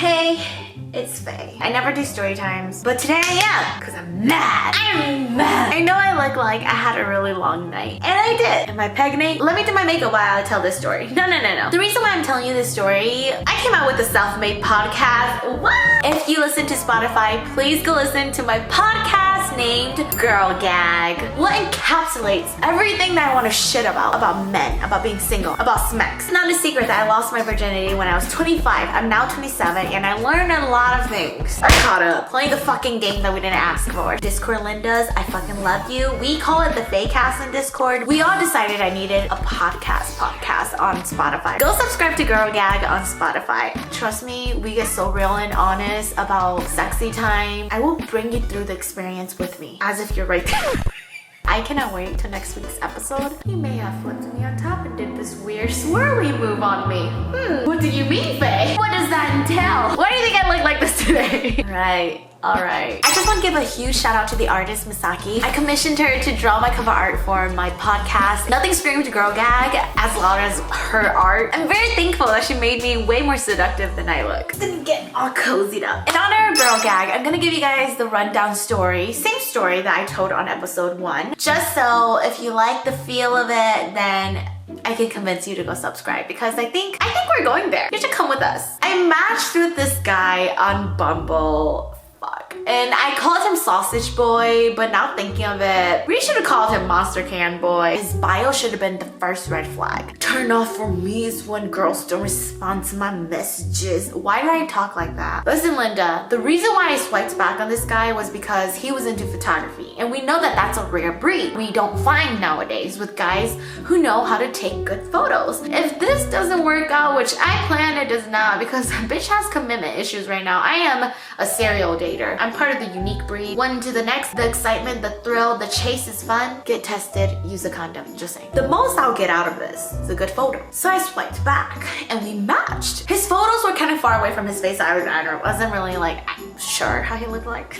Hey, it's Faye. I never do story times, but today I am, because I'm mad. I'm mad. I know I look like I had a really long night, and I did. Am I pregnant? Let me do my makeup while I tell this story. No. The reason why I'm telling you this story, I came out with a self-made podcast. What? If you listen to Spotify, please go listen to my podcast named Girl Gag. What encapsulates everything that I want to shit about men, about being single, about smacks. It's not a secret that I lost my virginity when I was 25. I'm now 27, and I learned a lot of things. I caught up playing the fucking game that we didn't ask for. Discord Lindas, I fucking love you. We call it the Faycast in Discord. We all decided I needed a podcast on Spotify. Go subscribe to Girl Gag on Spotify. Trust me, we get so real and honest about sexy time. I will bring you through the experience with me, as if you're right there. I cannot wait till next week's episode. He may have flipped me on top and did this weird swirly move on me. What do you mean, Faye? What does that entail? Why do you think I look like this today? Alright. I just want to give a huge shout out to the artist Misaki. I commissioned her to draw my cover art for my podcast. Nothing screamed Girl Gag as loud as her art. I'm very thankful that she made me way more seductive than I look. Didn't get all cozied up. In honor of Girl Gag, I'm gonna give you guys the rundown story. Same story that I told on episode 1. Just so if you like the feel of it, then I can convince you to go subscribe, because I think we're going there. You should come with us. I matched with this guy on Bumble. And I called him Sausage Boy, but now thinking of it, we should have called him Monster Can Boy. His bio should have been the first red flag. Turn off for me is when girls don't respond to my messages. Why did I talk like that? Listen, Linda, the reason why I swiped back on this guy was because he was into photography. And we know that that's a rare breed we don't find nowadays with guys who know how to take good photos. If this doesn't work out, which I plan it does not, because bitch has commitment issues right now. I am a serial dater. I'm part of the unique breed. One to the next, the excitement, the thrill, the chase is fun. Get tested, use a condom, just saying. The most I'll get out of this is a good photo. So I swiped back and we matched. His photos were kind of far away from his face. I wasn't really like sure how he looked like.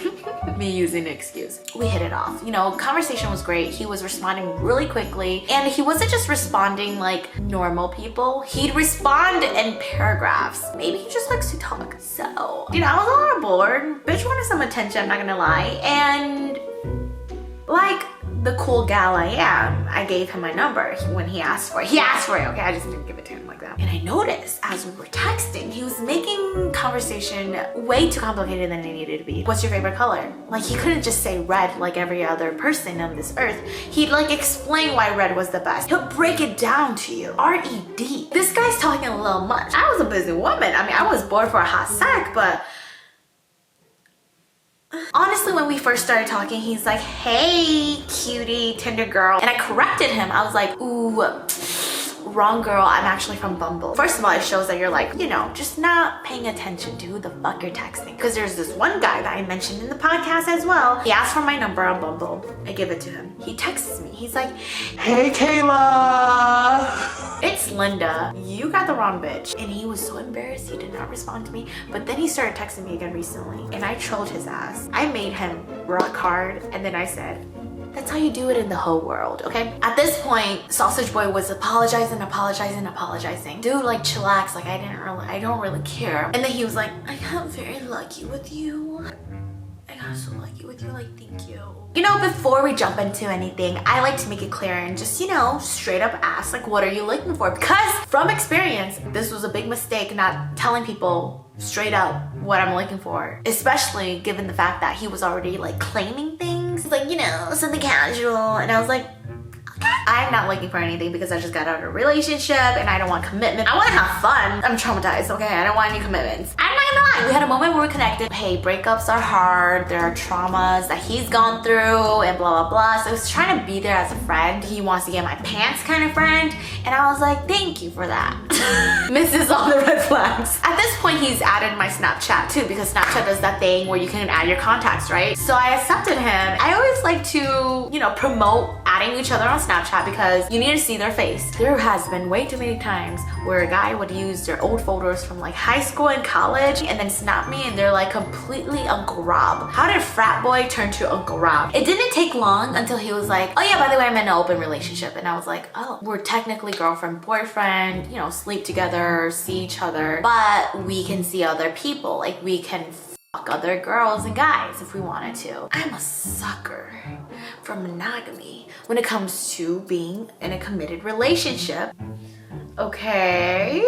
Me using an excuse. We hit it off. You know, conversation was great. He was responding really quickly, and he wasn't just responding like normal people. He'd respond in paragraphs. Maybe he just likes to talk. So, you know, I was a little bored. Bitch wanted some attention, I'm not gonna lie. And like the cool gal I am, I gave him my number when he asked for it. He asked for it, okay? I just didn't give it to him like that. And I noticed as we were texting, he was making conversation way too complicated than it needed to be. What's your favorite color? Like, he couldn't just say red like every other person on this earth. He'd like explain why red was the best. He'll break it down to you. R-E-D. This guy's talking a little much. I was a busy woman. I mean, I was bored for a hot sec, but honestly, when we first started talking, he's like, hey, cutie, Tinder girl. And I corrected him. I was like, ooh, wrong girl. I'm actually from Bumble. First of all, it shows that you're like, you know, just not paying attention to who the fuck you're texting. Because there's this one guy that I mentioned in the podcast as well. He asked for my number on Bumble. I give it to him. He texts me. He's like, hey, Kayla. It's Linda. You got the wrong bitch. And he was so embarrassed. He did not respond to me. But then he started texting me again recently. And I trolled his ass. I made him rock hard. And then I said, that's how you do it in the whole world, okay? At this point, Sausage Boy was apologizing. Dude, like, chillax. Like, I don't really care. And then he was like, I got very lucky with you. I got so lucky with you, like, thank you. You know, before we jump into anything, I like to make it clear and just, you know, straight up ask, like, what are you looking for? Because from experience, this was a big mistake, not telling people straight up what I'm looking for. Especially given the fact that he was already, like, claiming things. Like, you know, something casual. And I was like, I'm not looking for anything because I just got out of a relationship and I don't want commitment. I want to have fun. I'm traumatized, okay? I don't want any commitments. I'm not gonna lie. We had a moment where we connected. Hey, breakups are hard. There are traumas that he's gone through and blah, blah, blah. So I was trying to be there as a friend. He wants to get my pants kind of friend. And I was like, thank you for that. Misses all the red flags. At this point, he's added my Snapchat too, because Snapchat does that thing where you can add your contacts, right? So I accepted him. I always like to, you know, promote adding adding each other on Snapchat because you need to see their face. There has been way too many times where a guy would use their old photos from like high school and college and then snap me and they're like completely Uncle Rob. How did frat boy turn to Uncle Rob? It didn't take long until he was like, oh yeah, by the way, I'm in an open relationship. And I was like, oh, we're technically girlfriend, boyfriend, you know, sleep together, see each other, but we can see other people. Like we can fuck other girls and guys if we wanted to. I'm a sucker for monogamy when it comes to being in a committed relationship. Okay.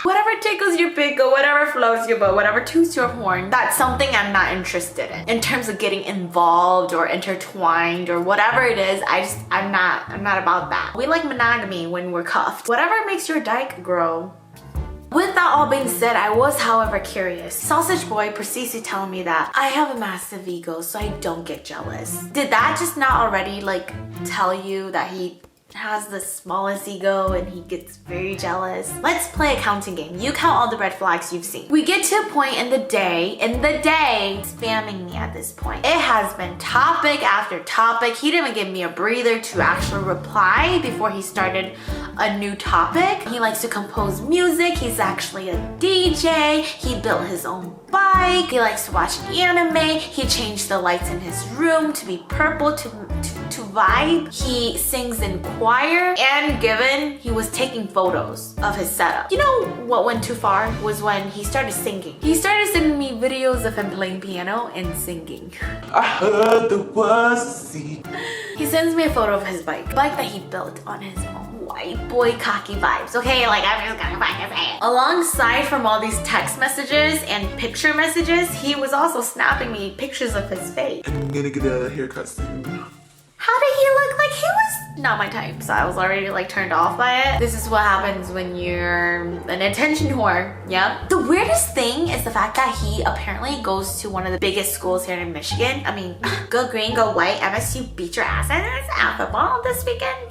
Whatever tickles your pickle, whatever floats your boat, whatever toots your horn, that's something I'm not interested in. In terms of getting involved or intertwined or whatever it is, I'm not about that. We like monogamy when we're cuffed. Whatever makes your dyke grow. With that all being said, I was, however, curious. Sausage Boy proceeds to tell me that I have a massive ego, so I don't get jealous. Did that just not already like tell you that he has the smallest ego and he gets very jealous? Let's play a counting game. You count all the red flags you've seen. We get to a point in the day, spamming me at this point. It has been topic after topic. He didn't even give me a breather to actually reply before he started a new topic. He likes to compose music. He's actually a DJ. He built his own bike. He likes to watch anime. He changed the lights in his room to be purple to vibe. He sings in choir, and given he was taking photos of his setup. You know what went too far was when he started singing. He started sending me videos of him playing piano and singing. I heard there was a seed. He sends me a photo of his bike that he built on his own. White boy cocky vibes, okay? Like, I'm just gonna find it. Alongside from all these text messages and picture messages, he was also snapping me pictures of his face. I'm gonna get a haircut soon. How did he look? Like, he was not my type, so I was already like turned off by it. This is what happens when you're an attention whore. Yep. The weirdest thing is the fact that he apparently goes to one of the biggest schools here in Michigan. I mean, go green, go white. MSU beat your ass at football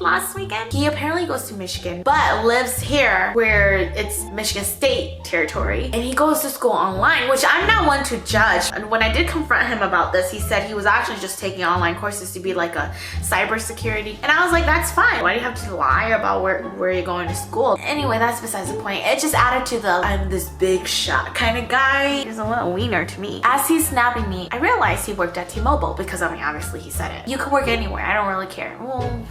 last weekend. He apparently goes to Michigan, but lives here where it's Michigan State territory. And he goes to school online, which I'm not one to judge. And when I did confront him about this, he said he was actually just taking online courses to be like a cybersecurity. And I was like, that's fine. Why do you have to lie about where you're going to school? Anyway, that's besides the point. It just added to the I'm this big shot kind of guy. He's a little wiener to me. As he's snapping me, I realized he worked at T-Mobile because, I mean, obviously he said it. You could work anywhere. I don't really care. Well,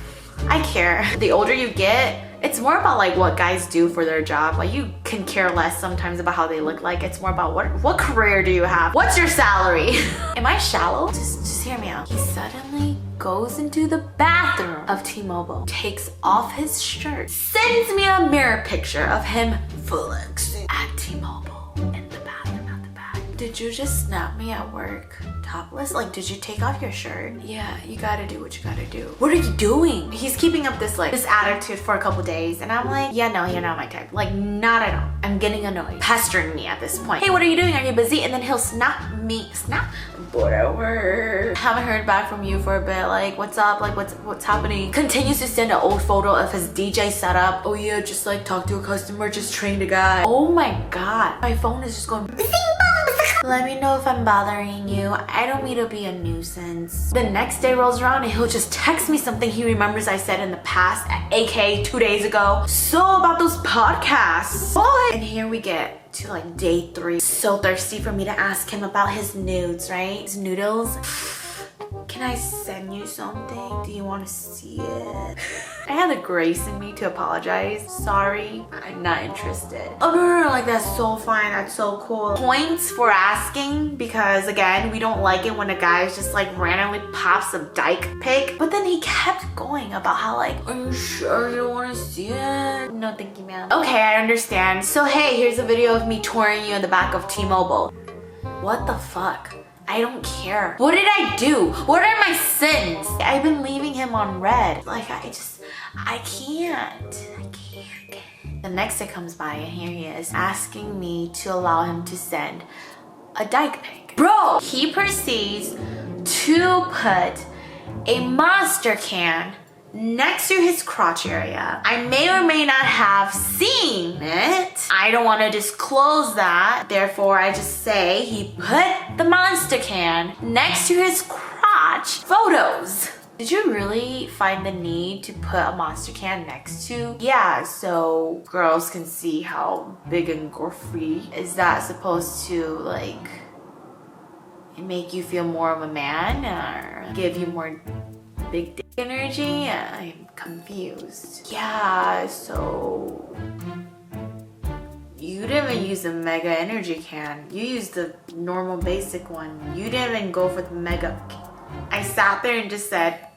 I care. The older you get, it's more about like what guys do for their job. Like, you can care less sometimes about how they look like. It's more about what career do you have? What's your salary? Am I shallow? Just hear me out. He suddenly goes into the bathroom of T-Mobile, takes off his shirt, sends me a mirror picture of him flexing at T-Mobile in the bathroom at the back. Did you just snap me at work? Topless? Like, did you take off your shirt? Yeah, you gotta do what you gotta do. What are you doing? He's keeping up this attitude for a couple days, and I'm like, yeah, no, you're not my type. Like, not at all. I'm getting annoyed. Pestering me at this point. Hey, what are you doing? Are you busy? And then he'll snap me. Whatever. Haven't heard back from you for a bit. Like, what's up? Like, what's happening? Continues to send an old photo of his DJ setup. Oh yeah, just like talk to a customer, just trained a guy. Oh my god. My phone is just going Let me know if I'm bothering you. I don't mean to be a nuisance. The next day rolls around and he'll just text me something he remembers I said in the past, aka 2 days ago. So about those podcasts. What? And here we get to like day 3. So thirsty for me to ask him about his nudes, right? His noodles. Can I send you something? Do you want to see it? I had the grace in me to apologize. Sorry, I'm not interested. Oh no, like that's so fine, that's so cool. Points for asking, because again, we don't like it when a guy just like randomly pops a dyke pic. But then he kept going about how like, are you sure you don't want to see it? No, thank you, ma'am. Okay, I understand. So hey, here's a video of me touring you in the back of T-Mobile. What the fuck? I don't care. What did I do? What are my sins? I've been leaving him on red. Like, I can't. The next day comes by and here he is asking me to allow him to send a dyke pic. Bro, he proceeds to put a Monster can next to his crotch area. I may or may not have seen it. I don't want to disclose that. Therefore, I just say he put the Monster can next to his crotch. Photos Did you really find the need to put a monster can next to? Yeah, so girls can see how big and girthy. Is that supposed to like make you feel more of a man or give you more big dick energy? I'm confused. Yeah, so you didn't even use the mega energy can. You used the normal basic one. You didn't even go for the mega. I sat there and just said,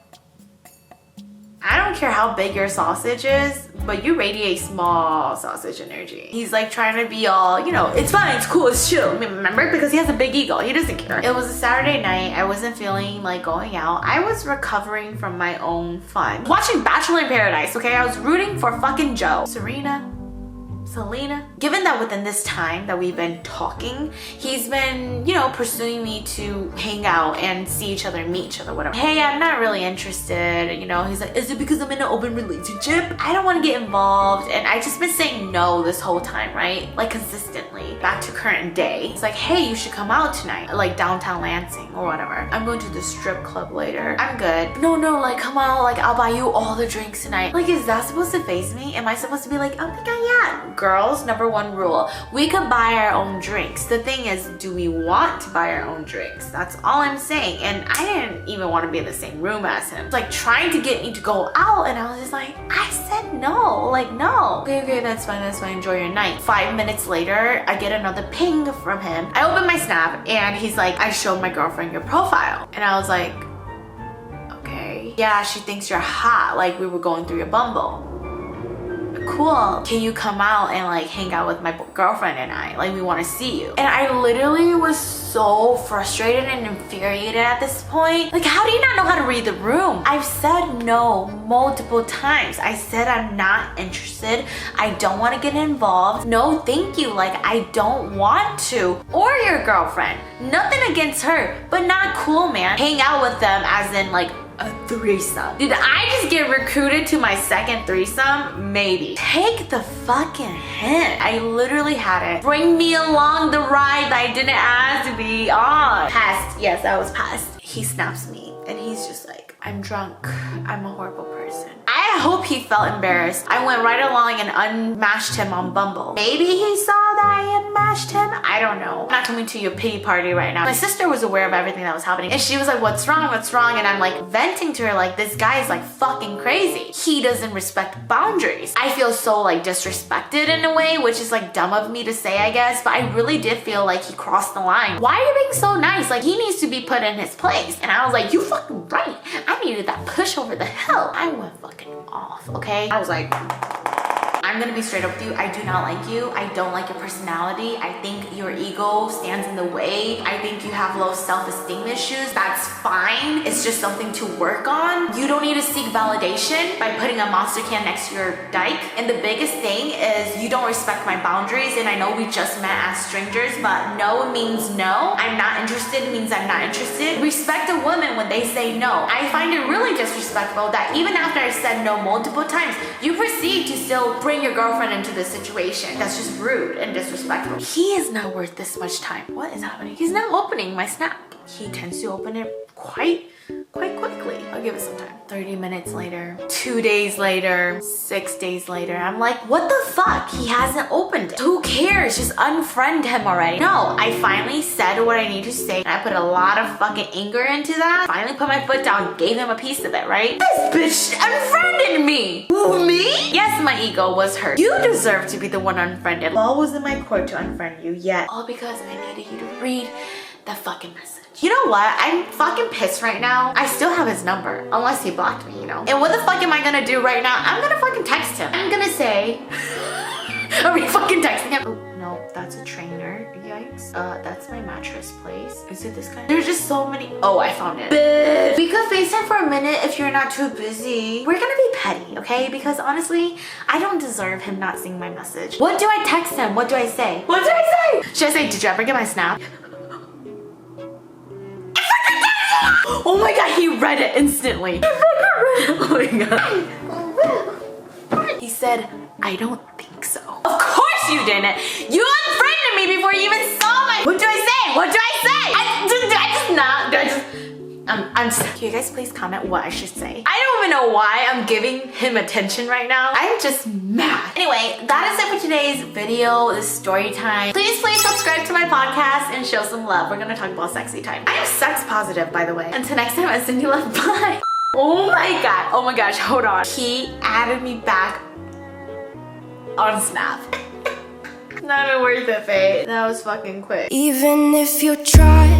I don't care how big your sausage is, but you radiate small sausage energy. He's like trying to be all, you know, it's fine, it's cool, it's chill. Remember? Because he has a big ego. He doesn't care. It was a Saturday night. I wasn't feeling like going out. I was recovering from my own fun. Watching Bachelor in Paradise, okay? I was rooting for fucking Joe. Selena. Given that within this time that we've been talking, he's been, you know, pursuing me to hang out and see each other, meet each other, whatever. Hey, I'm not really interested. You know, he's like, is it because I'm in an open relationship? I don't want to get involved. And I just been saying no this whole time, right? Like consistently. Back to current day. It's like, hey, you should come out tonight. Like downtown Lansing or whatever. I'm going to the strip club later. I'm good. No, like come out. Like I'll buy you all the drinks tonight. Like, is that supposed to faze me? Am I supposed to be like, oh my god, yeah. Girls, number one rule, we could buy our own drinks. The thing is, do we want to buy our own drinks? That's all I'm saying. And I didn't even want to be in the same room as him. It's like trying to get me to go out, and I was just like, I said no, like no. Okay, that's fine, enjoy your night. 5 minutes later, I get another ping from him. I open my Snap and he's like, I showed my girlfriend your profile. And I was like, okay. Yeah, she thinks you're hot, like we were going through your Bumble. Cool, can you come out and like hang out with my girlfriend and I? Like we want to see you. And I literally was so frustrated and infuriated at this point. Like, how do you not know how to read the room? I've said no multiple times. I said I'm not interested. I don't want to get involved. No, thank you. Like, I don't want to. Or your girlfriend. Nothing against her, but not cool, man. Hang out with them as in like a threesome. Did I just get recruited to my second threesome? Maybe. Take the fucking hint. I literally had it. Bring me along the ride that I didn't ask to be on. Past. Yes, I was past. He snaps me and he's just like, I'm drunk. I'm a horrible person. I hope he felt embarrassed. I went right along and unmatched him on Bumble. Maybe he saw that I unmatched him. I don't know. I'm not coming to your pity party right now. My sister was aware of everything that was happening and she was like, what's wrong? And I'm like venting to her like, this guy is like fucking crazy. He doesn't respect boundaries. I feel so like disrespected in a way, which is like dumb of me to say, I guess, but I really did feel like he crossed the line. Why are you being so nice? Like, he needs to be put in his place. And I was like, you fucking right. I needed that push over the hill. I went fucking off, okay? I was like, I'm gonna be straight up with you. I do not like you. I don't like your personality. I think your ego stands in the way. I think you have low self-esteem issues. That's fine. It's just something to work on. You don't need to seek validation by putting a monster can next to your dyke. And the biggest thing is you don't respect my boundaries. And I know we just met as strangers, but no means no. I'm not interested means I'm not interested. Respect a woman when they say no. I find it really disrespectful that even after I said no multiple times, you proceed to still bring your girlfriend into this situation. That's just rude and disrespectful. He is not worth this much time. What is happening? He's not opening my Snap. He tends to open it quite quickly. I'll give it some time. 30 minutes later, 2 days later, 6 days later, I'm like, what the fuck? He hasn't opened it. Who cares? Just unfriend him already. No, I finally said what I need to say. And I put a lot of fucking anger into that. Finally put my foot down, gave him a piece of it, right? This bitch unfriended me. Who, me? Yes, my ego was hurt. You deserve to be the one unfriended. Law was in my court to unfriend you, yet all because I needed you to read the fucking message. You know what? I'm fucking pissed right now. I still have his number, unless he blocked me, you know? And what the fuck am I gonna do right now? I'm gonna fucking text him. I'm gonna say, are we fucking texting him? Oh, no, that's a trainer. Yikes. That's my mattress place. Is it this guy? There's just so many. Oh, I found it. Bitch. We could FaceTime for a minute if you're not too busy. We're gonna be petty, okay? Because honestly, I don't deserve him not seeing my message. What do I text him? What do I say? What do I say? Should I say, did you ever get my Snap? Oh my god, he read it instantly. Oh my god. He said, I don't think so. Of course you didn't. You unfriended me before you even saw my... What do I say? What do I say? Can you guys please comment what I should say? I don't even know why I'm giving him attention right now. I'm just mad. Anyway, that is it for today's video, this story time. Please subscribe to my podcast and show some love. We're gonna talk about sexy time. I am sex positive, by the way. Until next time, I send you love. Bye. Oh my gosh, hold on. He added me back on Snap. Not even worth it, Faye. That was fucking quick. Even if you try